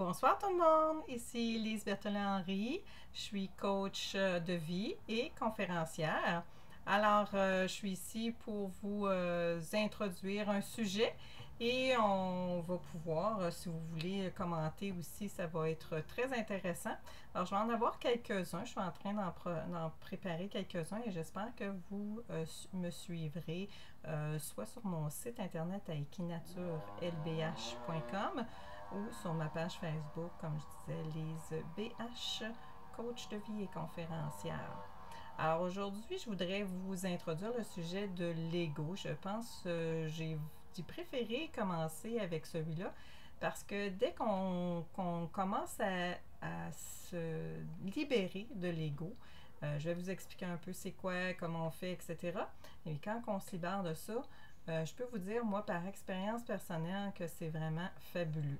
Bonsoir tout le monde, ici Lise Berthelin-Henry, je suis coach de vie et conférencière. Alors, je suis ici pour vous introduire un sujet et on va pouvoir, si vous voulez commenter aussi, ça va être très intéressant. Alors, je vais en avoir quelques-uns, je suis en train d'en préparer quelques-uns et j'espère que vous me suivrez soit sur mon site internet à equinaturelbh.com ou sur ma page Facebook, comme je disais, Lise BH, coach de vie et conférencière. Alors aujourd'hui, je voudrais vous introduire le sujet de l'ego. Je pense que j'ai préféré commencer avec celui-là parce que dès qu'on commence à se libérer de l'ego, je vais vous expliquer un peu c'est quoi, comment on fait, etc. Et quand on se libère de ça, je peux vous dire, moi, par expérience personnelle, que c'est vraiment fabuleux.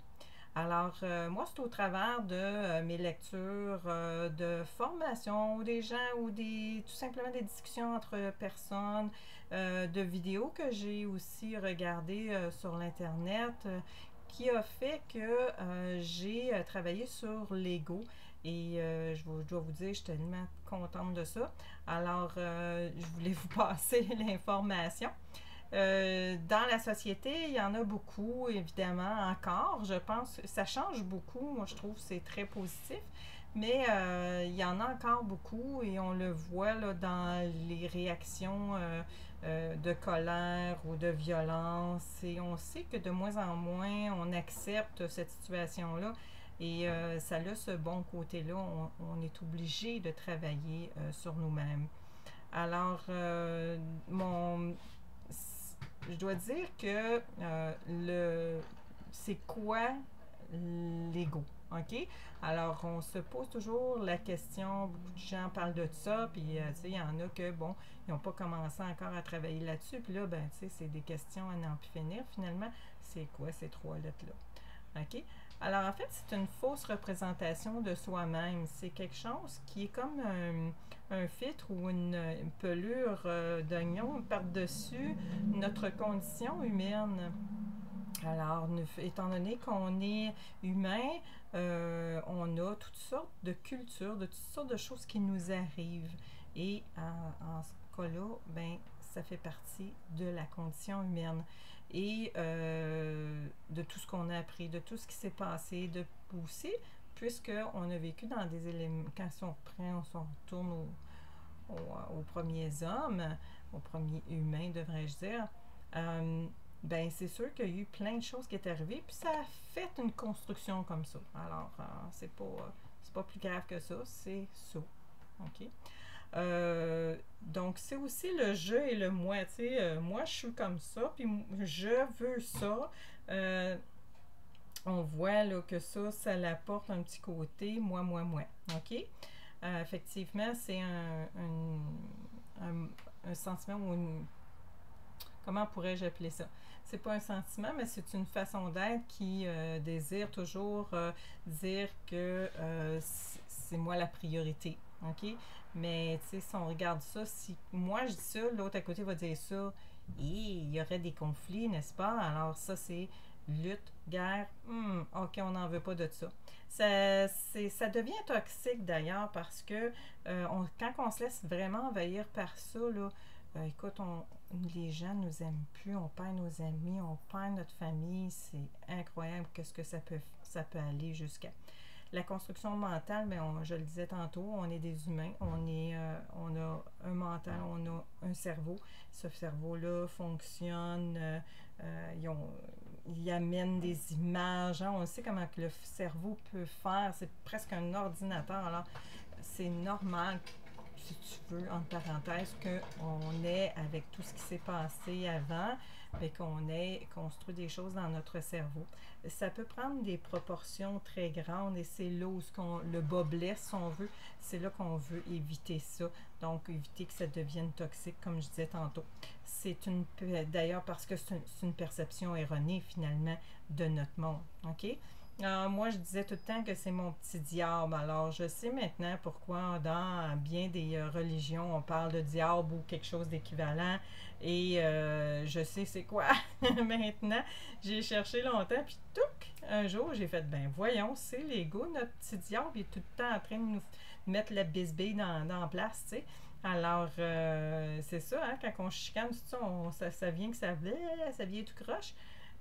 Alors, moi, c'est au travers de mes lectures, de formations, ou des gens, ou tout simplement des discussions entre personnes, de vidéos que j'ai aussi regardées sur l'Internet, qui a fait que j'ai travaillé sur l'ego. Et je dois vous dire, je suis tellement contente de ça. Alors, je voulais vous passer l'information. Dans la société, il y en a beaucoup, évidemment, encore. Je pense que ça change beaucoup. Moi, je trouve que c'est très positif. Mais il y en a encore beaucoup et on le voit là, dans les réactions de colère ou de violence. Et on sait que de moins en moins, on accepte cette situation-là. Et ça a ce bon côté-là. On est obligé de travailler sur nous-mêmes. Alors, je dois dire que c'est quoi l'ego? OK? Alors, on se pose toujours la question, beaucoup de gens parlent de ça, puis tu sais, il y en a que, bon, ils n'ont pas commencé encore à travailler là-dessus, puis là, ben, tu sais, c'est des questions à n'en plus finir. Finalement, c'est quoi ces trois lettres-là? OK? Alors, en fait, c'est une fausse représentation de soi-même. C'est quelque chose qui est comme un filtre ou une pelure d'oignon par-dessus notre condition humaine. Alors, étant donné qu'on est humain, on a toutes sortes de cultures, de toutes sortes de choses qui nous arrivent. Et en ce cas-là, ben, ça fait partie de la condition humaine. Et de tout ce qu'on a appris, de tout ce qui s'est passé, de aussi, puisqu'on a vécu dans des éléments, quand on se retourne aux premiers hommes, aux premiers humains, devrais-je dire, ben c'est sûr qu'il y a eu plein de choses qui est arrivées, puis ça a fait une construction comme ça. Alors, c'est pas plus grave que ça, c'est ça. OK? Donc, c'est aussi le je et le moi. Tu sais, moi, je suis comme ça, puis je veux ça. On voit là, que ça l'apporte un petit côté moi, moi, moi. OK? Effectivement, c'est un sentiment ou une. Comment pourrais-je appeler ça? C'est pas un sentiment, mais c'est une façon d'être qui désire toujours dire que c'est moi la priorité. OK? Mais tu sais, si on regarde ça, si moi je dis ça, l'autre à côté va dire ça, et il y aurait des conflits, n'est-ce pas? Alors ça, c'est lutte, guerre, ok, on n'en veut pas de ça. Ça devient toxique d'ailleurs parce que quand on se laisse vraiment envahir par ça, là, écoute, les gens ne nous aiment plus, on perd nos amis, on perd notre famille, c'est incroyable qu'est-ce que ça peut aller jusqu'à. La construction mentale, mais je le disais tantôt, on est des humains, on a un mental, on a un cerveau. Ce cerveau-là fonctionne, il amène des images, hein, on sait comment que le cerveau peut faire, c'est presque un ordinateur. Alors, c'est normal, si tu veux, entre parenthèses, qu'on ait, avec tout ce qui s'est passé avant, mais qu'on ait construit des choses dans notre cerveau. Ça peut prendre des proportions très grandes et c'est là où le bas blesse, si on veut. C'est là qu'on veut éviter ça. Donc, éviter que ça devienne toxique, comme je disais tantôt. D'ailleurs, parce que c'est une perception erronée, finalement, de notre monde. OK? Moi, je disais tout le temps que c'est mon petit diable. Alors, je sais maintenant pourquoi dans bien des religions, on parle de diable ou quelque chose d'équivalent. Et je sais c'est quoi maintenant. J'ai cherché longtemps, puis touc, un jour, j'ai fait, ben voyons, c'est l'ego, notre petit diable, il est tout le temps en train de nous mettre la bisbille dans la place, tu sais. Alors, c'est ça, hein, quand on chicane, tout ça, ça vient que ça vient tout croche.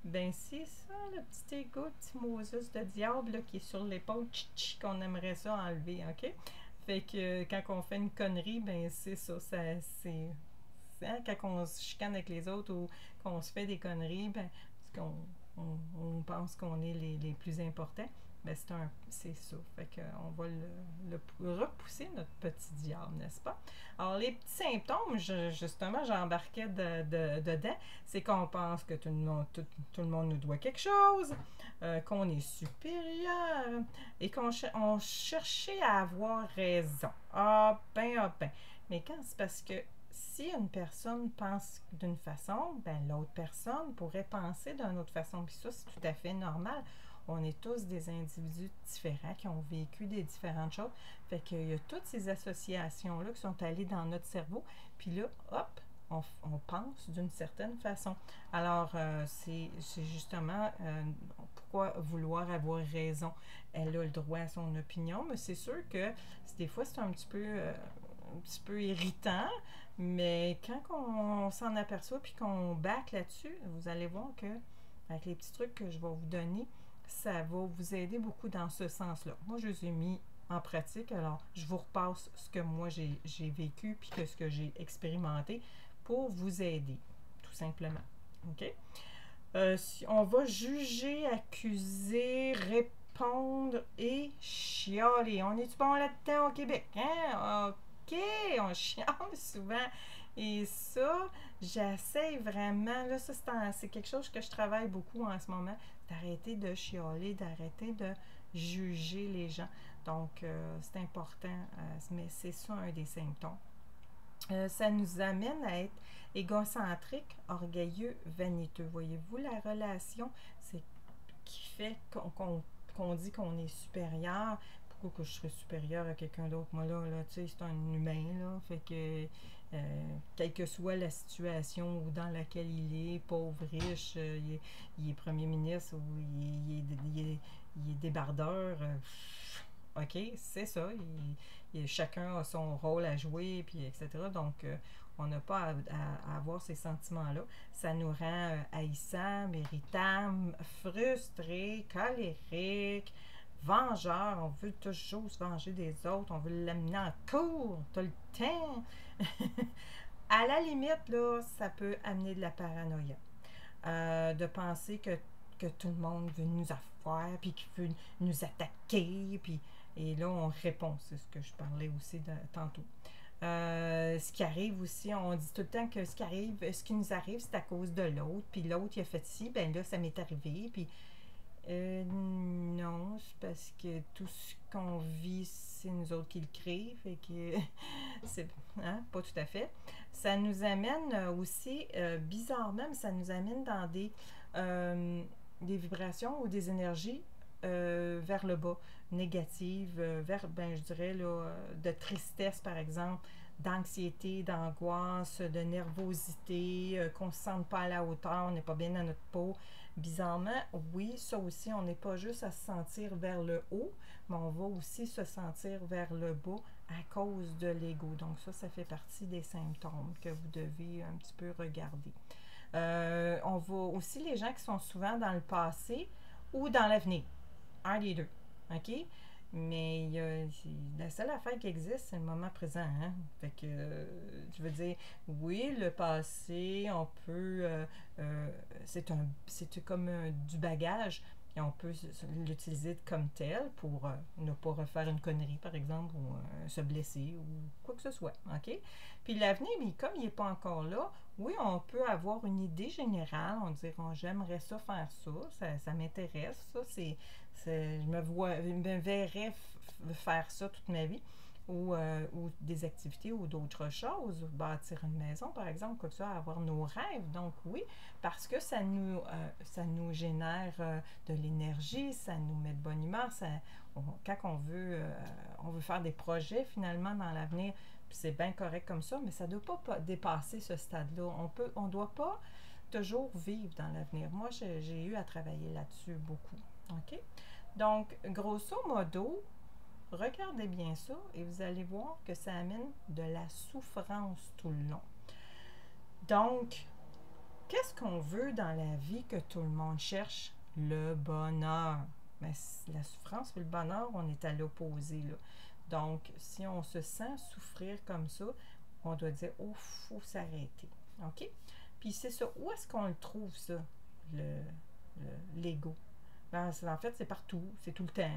Ben c'est ça, le petit ego, le petit Moses de diable là, qui est sur l'épaule, qu'on aimerait ça enlever, ok? Fait que quand on fait une connerie, ben c'est ça, hein, quand on se chicane avec les autres ou qu'on se fait des conneries, ben, parce qu'on pense qu'on est les plus importants, ben c'est ça. Fait qu'on va repousser notre petit diable, n'est-ce pas? Alors, les petits symptômes, justement, j'embarquais dedans, c'est qu'on pense que tout le monde nous doit quelque chose, qu'on est supérieur et on cherchait à avoir raison. Ah ben. Mais quand c'est parce que si une personne pense d'une façon, ben l'autre personne pourrait penser d'une autre façon. Puis ça, c'est tout à fait normal. On est tous des individus différents qui ont vécu des différentes choses. Fait qu'il y a toutes ces associations-là qui sont allées dans notre cerveau. Puis là, hop, on pense d'une certaine façon. Alors, c'est justement pourquoi vouloir avoir raison. Elle a le droit à son opinion, mais c'est sûr que des fois, c'est un petit peu irritant, mais quand on s'en aperçoit puis qu'on back là-dessus, vous allez voir que avec les petits trucs que je vais vous donner, ça va vous aider beaucoup dans ce sens-là. Moi, je les ai mis en pratique, alors je vous repasse ce que moi j'ai vécu puis ce que j'ai expérimenté pour vous aider, tout simplement. OK? Si on va juger, accuser, répondre et chialer. On est-tu bon là-dedans au Québec? Hein? OK, on chiale souvent. Et ça, j'essaie vraiment, là, ça c'est quelque chose que je travaille beaucoup en ce moment, d'arrêter de chialer, d'arrêter de juger les gens. Donc, c'est important, mais c'est ça un des symptômes. Ça nous amène à être égocentrique, orgueilleux, vaniteux. Voyez-vous la relation, c'est qui fait qu'on dit qu'on est supérieur. Pourquoi que je serais supérieur à quelqu'un d'autre? Moi, là tu sais, c'est un humain, là. Fait que, quelle que soit la situation dans laquelle il est, pauvre, riche, il est premier ministre ou il est débardeur, OK, c'est ça. Chacun a son rôle à jouer, puis etc. Donc, on n'a pas à avoir ces sentiments-là. Ça nous rend haïssants, irritables, frustrés, colériques, vengeurs. On veut toujours se venger des autres. On veut l'amener en cours tout le temps. À la limite, là, ça peut amener de la paranoïa. De penser que tout le monde veut nous affaire, puis qu'il veut nous attaquer, puis et là, on répond. C'est ce que je parlais aussi tantôt. Ce qui arrive aussi, on dit tout le temps que ce qui nous arrive, c'est à cause de l'autre, puis l'autre, il a fait ci, ben là, ça m'est arrivé, puis non, c'est parce que tout ce qu'on vit, c'est nous autres qui le créons, fait que c'est pas tout à fait. Ça nous amène aussi, bizarrement, ça nous amène dans des vibrations ou des énergies vers le bas, négatives, vers, ben, je dirais, là, de tristesse, par exemple, d'anxiété, d'angoisse, de nervosité, qu'on ne se sente pas à la hauteur, on n'est pas bien dans notre peau. Bizarrement, oui, ça aussi, on n'est pas juste à se sentir vers le haut, mais on va aussi se sentir vers le bas à cause de l'ego. Donc ça fait partie des symptômes que vous devez un petit peu regarder. On va aussi les gens qui sont souvent dans le passé ou dans l'avenir. Un des deux. OK? Mais la seule affaire qui existe, c'est le moment présent. Hein? Fait que, je veux dire, oui, le passé, on peut. C'est comme du bagage et on peut l'utiliser comme tel pour ne pas refaire une connerie, par exemple, ou se blesser ou quoi que ce soit. OK? Puis l'avenir, mais comme il n'est pas encore là, oui, on peut avoir une idée générale. On dirait, j'aimerais ça faire ça m'intéresse, ça, je me verrais faire ça toute ma vie, ou des activités ou d'autres choses, bâtir une maison par exemple, comme ça, avoir nos rêves. Donc oui, parce que ça nous génère de l'énergie, ça nous met de bonne humeur, quand on veut faire des projets finalement dans l'avenir, c'est bien correct comme ça, mais ça ne doit pas dépasser ce stade-là. On ne doit pas toujours vivre dans l'avenir. Moi, j'ai eu à travailler là-dessus beaucoup. OK? Donc, grosso modo, regardez bien ça et vous allez voir que ça amène de la souffrance tout le long. Donc, qu'est-ce qu'on veut dans la vie que tout le monde cherche? Le bonheur. Mais la souffrance et le bonheur, on est à l'opposé, là. Donc, si on se sent souffrir comme ça, on doit dire, oh, faut s'arrêter. OK? Puis c'est ça. Où est-ce qu'on le trouve, ça, l'ego? Ben, en fait, c'est partout. C'est tout le temps.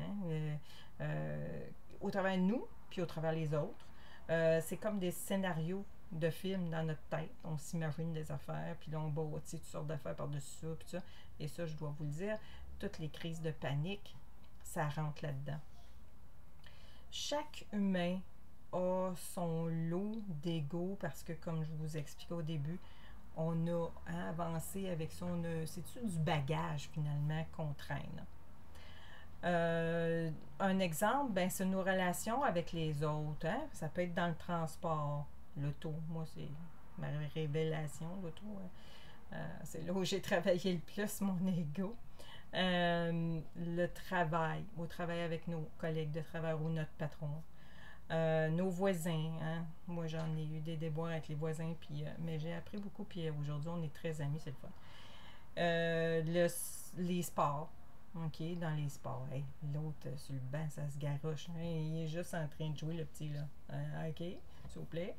Au travers de nous, puis au travers des autres. C'est comme des scénarios de films dans notre tête. On s'imagine des affaires, puis là, on bâtit toutes sortes d'affaires par-dessus ça, puis ça. Et ça, je dois vous le dire, toutes les crises de panique, ça rentre là-dedans. Chaque humain a son lot d'ego parce que, comme je vous expliquais au début, on a avancé avec ça. C'est-tu du bagage, finalement, qu'on traîne? Un exemple, ben, c'est nos relations avec les autres. Hein? Ça peut être dans le transport, l'auto. Moi, c'est ma révélation, l'auto. C'est là où j'ai travaillé le plus mon ego. Le travail, au travail avec nos collègues de travail ou notre patron. Nos voisins. Hein? Moi, j'en ai eu des déboires avec les voisins, puis, mais j'ai appris beaucoup, puis aujourd'hui, on est très amis, c'est le fun. Les sports. OK, dans les sports. Hey, l'autre sur le banc, ça se garoche. Hein? Il est juste en train de jouer, le petit, là. OK, s'il vous plaît.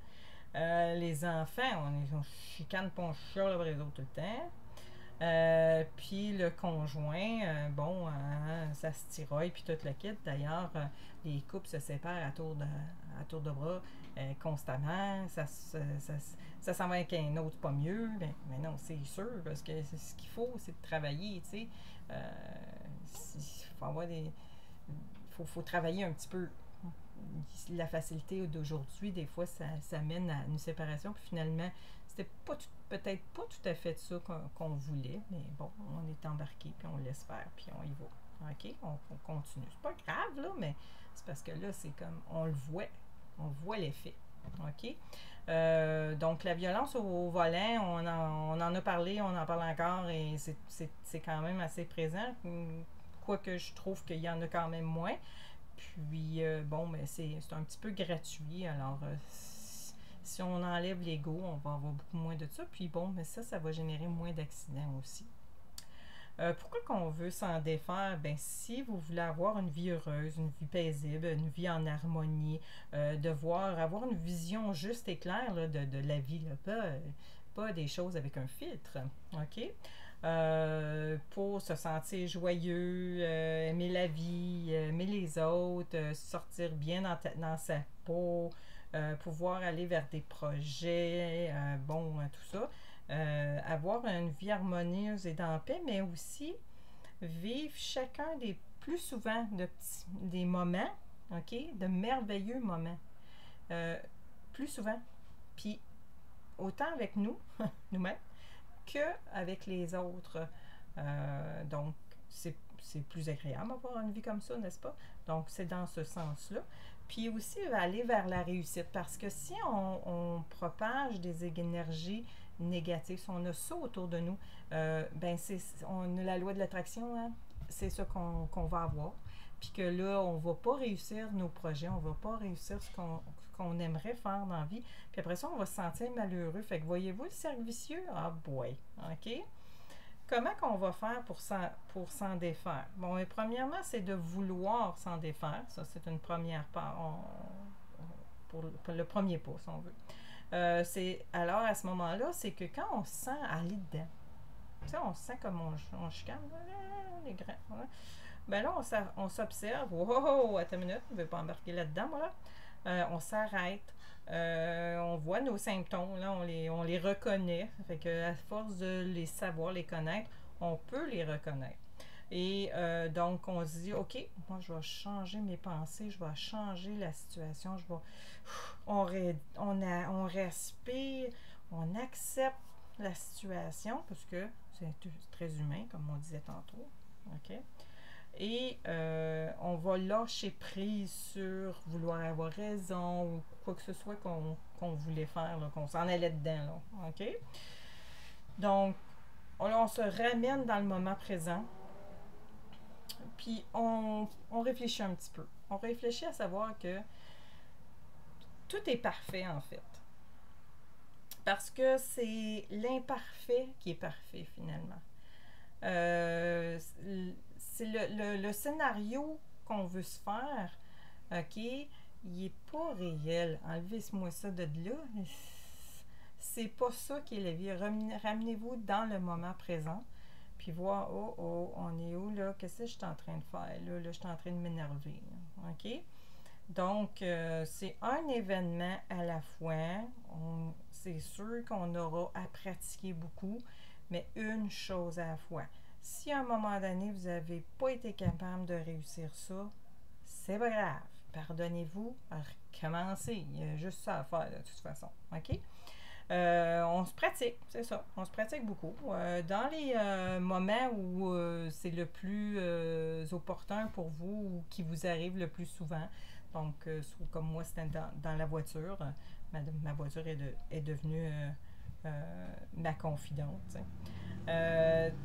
Les enfants, on chicane pas, on chiale après les autres tout le temps. Puis le conjoint, bon, ça se tiraille, puis tout le kit. D'ailleurs, les couples se séparent à tour de bras constamment. Ça s'en va avec un autre, pas mieux. Mais non, c'est sûr, parce que ce qu'il faut, c'est de travailler, tu sais. Faut avoir faut travailler un petit peu. La facilité d'aujourd'hui, des fois, ça mène à une séparation, puis finalement, c'était peut-être pas tout à fait ça qu'on voulait, mais bon, on est embarqué, puis on laisse faire, puis on y va. OK? On continue. C'est pas grave, là, mais c'est parce que là, c'est comme, on voit l'effet. OK? Donc, la violence au volant, on en a parlé, on en parle encore, et c'est quand même assez présent, quoique je trouve qu'il y en a quand même moins. Puis, bon, mais c'est un petit peu gratuit. Alors, si on enlève l'ego, on va avoir beaucoup moins de ça. Puis, bon, mais ça va générer moins d'accidents aussi. Pourquoi qu'on veut s'en défaire? Ben, si vous voulez avoir une vie heureuse, une vie paisible, une vie en harmonie, avoir une vision juste et claire là, de la vie, là, pas des choses avec un filtre. OK? Pour se sentir joyeux, aimer la vie, aimer les autres, sortir bien dans sa peau, pouvoir aller vers des projets, bon, tout ça. Avoir une vie harmonieuse et en paix, mais aussi vivre chacun des plus souvent des moments, OK, de merveilleux moments. Plus souvent. Puis autant avec nous-mêmes, qu'avec les autres. Donc, c'est plus agréable d'avoir une vie comme ça, n'est-ce pas? Donc, c'est dans ce sens-là. Puis aussi, aller vers la réussite, parce que si on propage des énergies négatives, si on a ça autour de nous, ben on a la loi de l'attraction, hein? C'est ça qu'on va avoir. Puis que là, on ne va pas réussir nos projets, on ne va pas réussir ce qu'on aimerait faire dans la vie. Puis après ça, on va se sentir malheureux. Fait que voyez-vous le cercle vicieux? Ah boy! OK? Comment qu'on va faire pour s'en défaire? Bon, et premièrement, c'est de vouloir s'en défaire. Ça, c'est une première part. Pour le premier pas, si on veut. Alors, à ce moment-là, c'est que quand on se sent aller dedans, tu sais, on se sent comme on chicane, les grands. Voilà. Ben là, on s'observe. Wow, attends une minute, je ne vais pas embarquer là-dedans, moi, là. On s'arrête. On voit nos symptômes, là, on les reconnaît. Fait que à force de les savoir, les connaître, on peut les reconnaître. Et donc, on se dit, OK, moi, je vais changer mes pensées, je vais changer la situation, on respire, on accepte la situation, parce que c'est très humain, comme on disait tantôt. OK? Et on va lâcher prise sur vouloir avoir raison ou quoi que ce soit qu'on voulait faire, qu'on s'en allait dedans. Là, OK? Donc, on se ramène dans le moment présent, puis on réfléchit un petit peu. On réfléchit à savoir que tout est parfait en fait. Parce que c'est l'imparfait qui est parfait finalement. Euh, c'est le scénario qu'on veut se faire, OK, il n'est pas réel. Enlevez-moi ça de là. C'est pas ça qui est la vie. Ramenez-vous dans le moment présent, puis voir, oh, oh, on est où là? Qu'est-ce que je suis en train de faire? Là, je suis en train de m'énerver. OK? Donc, c'est un événement à la fois. C'est sûr qu'on aura à pratiquer beaucoup, mais une chose à la fois. Si à un moment donné, vous n'avez pas été capable de réussir ça, c'est pas grave. Pardonnez-vous, recommencez. Il y a juste ça à faire de toute façon. OK? On se pratique, c'est ça. On se pratique beaucoup. Dans les moments où c'est le plus opportun pour vous ou qui vous arrive le plus souvent, donc comme moi, c'était dans la voiture. Ma voiture est devenue ma confidente.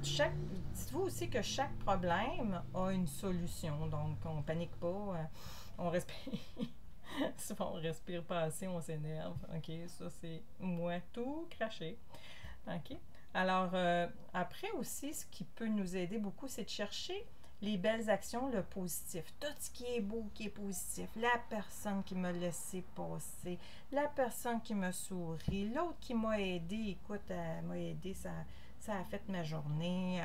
Dites-vous aussi que chaque problème a une solution, donc on panique pas, on respire. Souvent, on respire pas assez, on s'énerve. OK, ça, c'est moi tout craché. OK. Alors, après aussi, ce qui peut nous aider beaucoup, c'est de chercher les belles actions, le positif. Tout ce qui est beau, qui est positif. La personne qui m'a laissé passer, la personne qui m'a souri, l'autre qui m'a aidé. Écoute, elle m'a aidé, ça a fait ma journée.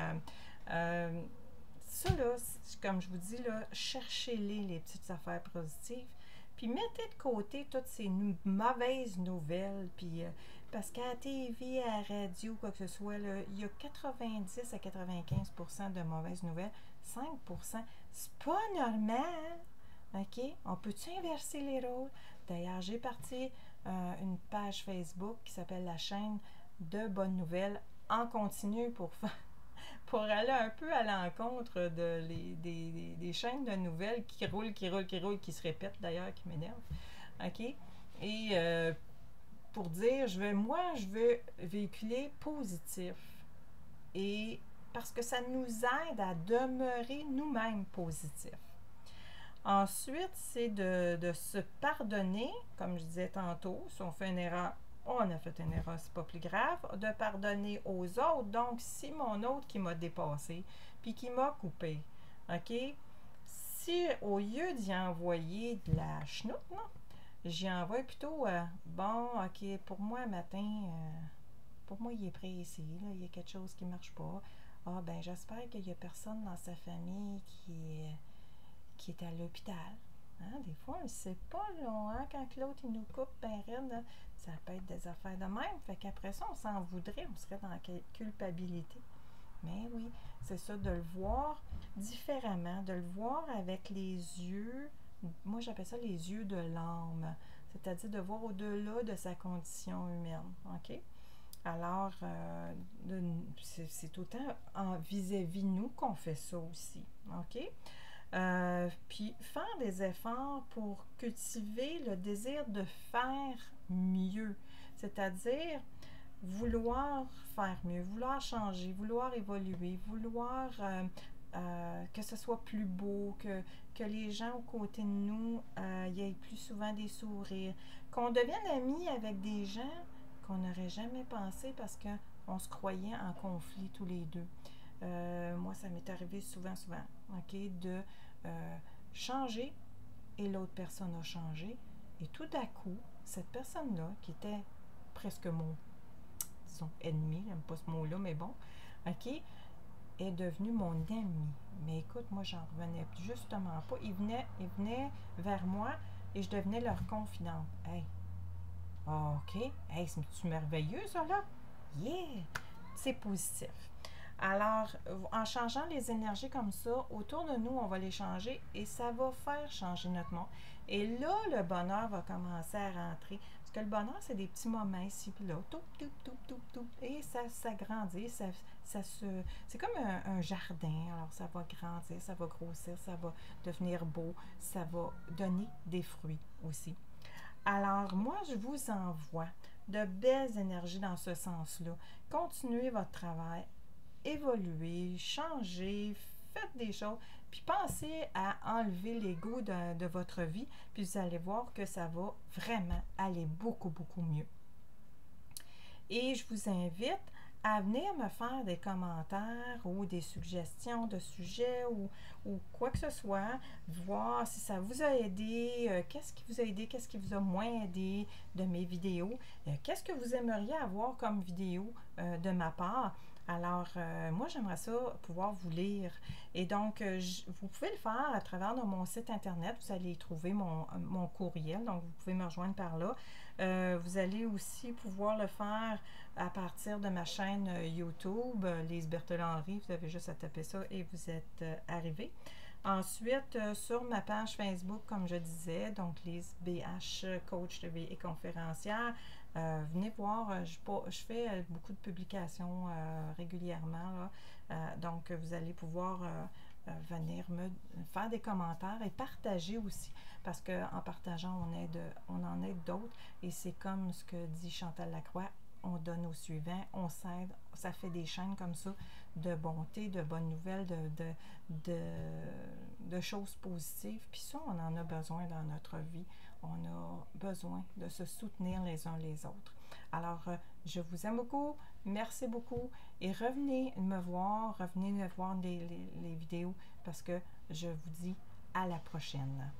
Ça, là, comme je vous dis, là, cherchez-les petites affaires positives. Puis mettez de côté toutes ces mauvaises nouvelles. Puis, parce qu'à la TV, à la radio, quoi que ce soit, là, il y a 90 à 95% de mauvaises nouvelles. 5%, c'est pas normal. OK? On peut-tu inverser les rôles? D'ailleurs, j'ai parti une page Facebook qui s'appelle la chaîne de bonnes nouvelles en continu pour aller un peu à l'encontre des chaînes de nouvelles qui roulent, qui se répètent d'ailleurs, qui m'énervent. OK? Et pour dire, je veux véhiculer positif. Et parce que ça nous aide à demeurer nous-mêmes positifs. Ensuite, c'est de se pardonner, comme je disais tantôt, si on fait une erreur, on a fait une erreur, c'est pas plus grave, de pardonner aux autres. Donc, si mon autre qui m'a dépassé, puis qui m'a coupé, OK? Si au lieu d'y envoyer de la chenoute, non, j'y envoie plutôt, bon, OK, pour moi, matin, pour moi, il est pressé, là, il y a quelque chose qui marche pas. Ah, ben, j'espère qu'il y a personne dans sa famille qui est à l'hôpital. Hein? Des fois, on ne sait pas, là, hein, quand l'autre il nous coupe ben raide, là, ça peut être des affaires de même. Fait qu'après ça, on s'en voudrait, on serait dans la culpabilité. Mais oui, c'est ça, de le voir différemment, de le voir avec les yeux, moi j'appelle ça les yeux de l'âme, c'est-à-dire de voir au-delà de sa condition humaine. OK? Alors, c'est autant vis-à-vis nous qu'on fait ça aussi. OK? Puis faire des efforts pour cultiver le désir de faire mieux, c'est-à-dire vouloir faire mieux, vouloir changer, vouloir évoluer, vouloir que ce soit plus beau, que les gens aux côtés de nous y aient plus souvent des sourires, qu'on devienne amis avec des gens qu'on n'aurait jamais pensé parce qu'on se croyait en conflit tous les deux. Moi, ça m'est arrivé souvent, OK, de changer et l'autre personne a changé. Et tout à coup, cette personne-là, qui était presque mon, disons, ennemi, j'aime pas ce mot-là, mais bon, OK, est devenu mon ami. Mais écoute, moi, j'en revenais justement pas. Ils venaient vers moi et je devenais leur confidente. Hey, OK, hey, c'est merveilleux, ça, là? Yeah! C'est positif. Alors, en changeant les énergies comme ça, autour de nous, on va les changer et ça va faire changer notre monde. Et là, le bonheur va commencer à rentrer. Parce que le bonheur, c'est des petits moments ici puis là. Toup, toup, toup, toup, toup. Et ça s'agrandit, c'est comme un jardin. Alors, ça va grandir, ça va grossir, ça va devenir beau, ça va donner des fruits aussi. Alors, moi, je vous envoie de belles énergies dans ce sens-là. Continuez votre travail. évoluer, changer, faites des choses, puis pensez à enlever l'ego de votre vie, puis vous allez voir que ça va vraiment aller beaucoup, beaucoup mieux. Et je vous invite à venir me faire des commentaires ou des suggestions de sujets ou quoi que ce soit, voir si ça vous a aidé, qu'est-ce qui vous a aidé, qu'est-ce qui vous a moins aidé de mes vidéos, qu'est-ce que vous aimeriez avoir comme vidéo de ma part. Alors, moi, j'aimerais ça pouvoir vous lire. Et donc, vous pouvez le faire à travers de mon site internet. Vous allez y trouver mon courriel, donc vous pouvez me rejoindre par là. Vous allez aussi pouvoir le faire à partir de ma chaîne YouTube, Lise Berthelin-Henry. Vous avez juste à taper ça et vous êtes arrivé. Ensuite, sur ma page Facebook, comme je disais, donc Lise BH, coach de vie et conférencière, venez voir, je fais beaucoup de publications régulièrement, là. Donc vous allez pouvoir venir me faire des commentaires et partager aussi, parce qu'en partageant, on en aide d'autres, et c'est comme ce que dit Chantal Lacroix, on donne au suivant, on s'aide, ça fait des chaînes comme ça de bonté, de bonnes nouvelles, de choses positives. Puis ça, on en a besoin dans notre vie. On a besoin de se soutenir les uns les autres. Alors, je vous aime beaucoup, merci beaucoup, et revenez me voir les vidéos, parce que je vous dis à la prochaine.